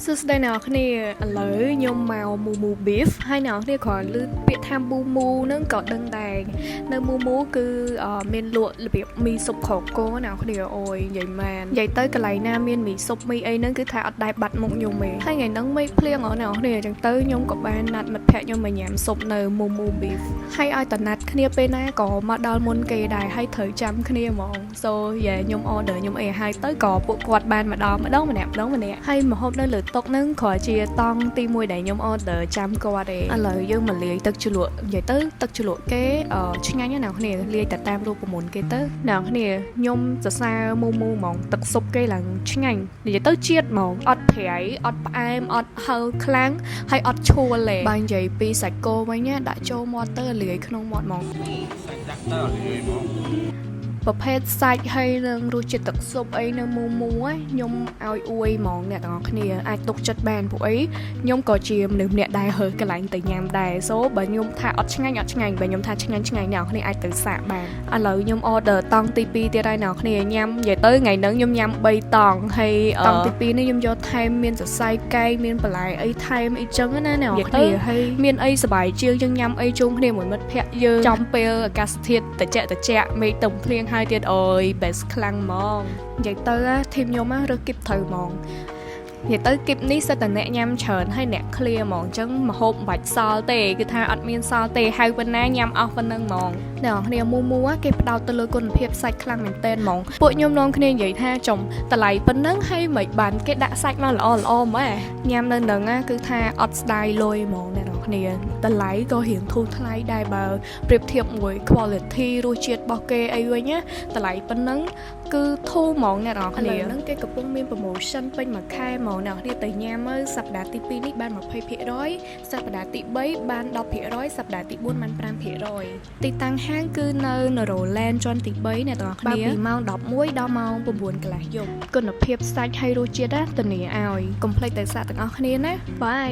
សួស្តីអ្នកគ្នាឥឡូវខ្ញុំមកមូមូ beef ហើយអ្នកគ្នាគ្រាន់ឮពាក្យថាមូមូហ្នឹងក៏ដឹងដែរនៅមូមូគឺមានលក់របៀបមីស៊ុបក្រកូអ្នកគ្នាអូយនិយាយមែននិយាយទៅកន្លែងណាមានមីស៊ុបមីអីហ្នឹងគឺថាអត់ដែរបាត់មុខខ្ញុំទេហើយថ្ងៃហ្នឹងមេឃភ្លៀងអស់អ្នកគ្នាអញ្ចឹងទៅខ្ញុំក៏បានណាត់មិត្តភក្តិខ្ញុំមកញ៉ាំស៊ុបនៅមូមូ beef ហើយឲ្យតណាត់គ្នាពេលណាក៏មកដល់មុនគេដែរហើយត្រូវចាំគ្នាហ្មង so ខ្ញុំ order ខ្ញុំអីឲ្យទៅក៏ពួកគាត់បានមកដល់ម្ដងម្នាក់ហើយម្ហូបនៅលើតុហ្នឹងគ្រាន់ជាតង់ទី1ដែលខ្ញុំ order ចាំគាត់ទេឥឡូវយើងមកលាយទឹកជ្រលក់និយាយទៅទឹកជ្រលក់គេឆ្ងាញ់ណាស់អ្នកគ្នាលាយតែតាមរូបមន្តគេទៅអ្នកគ្នាខ្ញុំសរសើរមូមូហ្មងទឹកស៊ុបគេឡើងឆ្ងាញ់និយាយទៅជាតិហ្មងអត់ប្រៃអត់ផ្អែមអត់ហឹរខ្លាំងហើយអត់ឈួលទេបើនិយាយពីសាច់គោវិញណាដាក់ចូលមាត់ទៅលាយក្នុងមាត់ហ្មងសាច់ដាក់ទៅលាយហ្មងប្រភេទសាច់ហើយនឹងរសជាតិទឹកស៊ុបអីនៅមូមូខ្ញុំឲ្យអួយហ្មងអ្នកទាំងអស់គ្នាអាចទុកចិត្តបានពួកអីខ្ញុំក៏ជាមនុស្សម្នាក់ដែរហើយកន្លែងទៅញ៉ាំដែរ so បើខ្ញុំថាអត់ឆ្ងាញ់បើខ្ញុំថាឆ្ងាញ់អ្នកគ្នាអាចទៅសាកបានឥឡូវខ្ញុំ order តង់ទី2ទៀតហើយអ្នកគ្នាញ៉ាំនិយាយទៅថ្ងៃហ្នឹងខ្ញុំញ៉ាំ3តង់ហើយតង់ទី2នេះខ្ញុំយកថែមមានសរសៃកែងមានបន្លែអីថែមអីចឹងណាអ្នកគ្នាហើយមានអីសប្បាយជាងយើងញ៉ាំអីជុំគ្នាមួយមិត្តភក្តិយើងចំពេលអាកាសធាតុត្រជាក់មេឃទំភ្លៀងហើយទៀតអើយ best ខ្លាំងហ្មងនិយាយទៅធីមខ្ញុំរើសគីបត្រូវហ្មងនិយាយទៅគីបនេះសិតតែអ្នកញ៉ាំច្រើនហើយអ្នក clear ហ្មងអញ្ចឹងម្ហូបមិនបាច់សល់ទេគឺថាអត់មានសល់ទេហៅប៉ុណ្ណាញ៉ាំអស់ប៉ុណ្ណឹងហ្មងអ្នកគ្នាមូមូគេផ្ដោតទៅលើគុណភាពសាច់ខ្លាំងមែនទែនហ្មងពួកខ្ញុំនាំគ្នានិយាយថាចំតម្លៃប៉ុណ្ណឹងហើយមិនបានគេដាក់សាច់មកល្អម៉ែញ៉ាំនៅនឹងគឺថាអត់ស្ដាយលុយហ្មងអ្នកគ្នាតម្លៃក៏រៀងធូរថ្លៃដែរបើប្រៀបធៀបមួយ quality រសជាតិរបស់គេអីវិញណាតម្លៃប៉ុណ្ណឹងគឺធូរហ្មងអ្នកនរគ្នាហ្នឹងគេកំពុងមាន promotion ពេញមួយខែហ្មងអ្នកគ្នាទៅញ៉ាំមើលសប្តាហ៍ទី2នេះបាន 20% សប្តាហ៍ទី3បាន 10% សប្តាហ៍ទី4បាន 5% ទីតាំងហាងគឺនៅ Roland ជាន់ទី3អ្នកនរគ្នាពីម៉ោង11ដល់ម៉ោង9កន្លះយប់គុណភាពសាច់ហើយរសជាតិធានាឲ្យកុំភ្លេចទៅសាកទាំងអស់គ្នាណាបាយ